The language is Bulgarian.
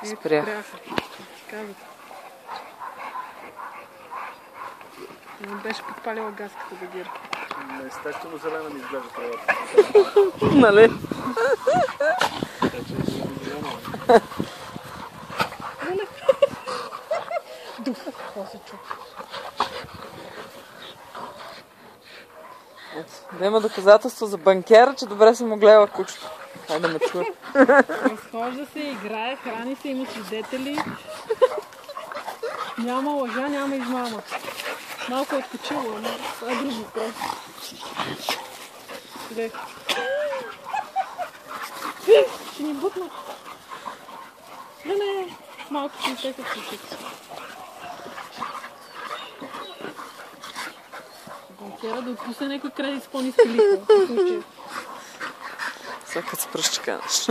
Спряха. Не беше подпалила газката да дира. Естествено зелена ми изглежда тревата. Нали? Дух, какво се чу? Да има доказателство за банкера, че добре съм огледала кучето. Хайде да ме чуя. Разхожда се, играе, храни се, има свидетели. Няма лъжа, няма измама. Малко е почило, но това е друг въпрос. Къде? Ще ни бутна. Не, малко ще ни текат кучето. Банкера да отпусне някой кредит с по-ниска лихва. Сега като се пръщи канеш.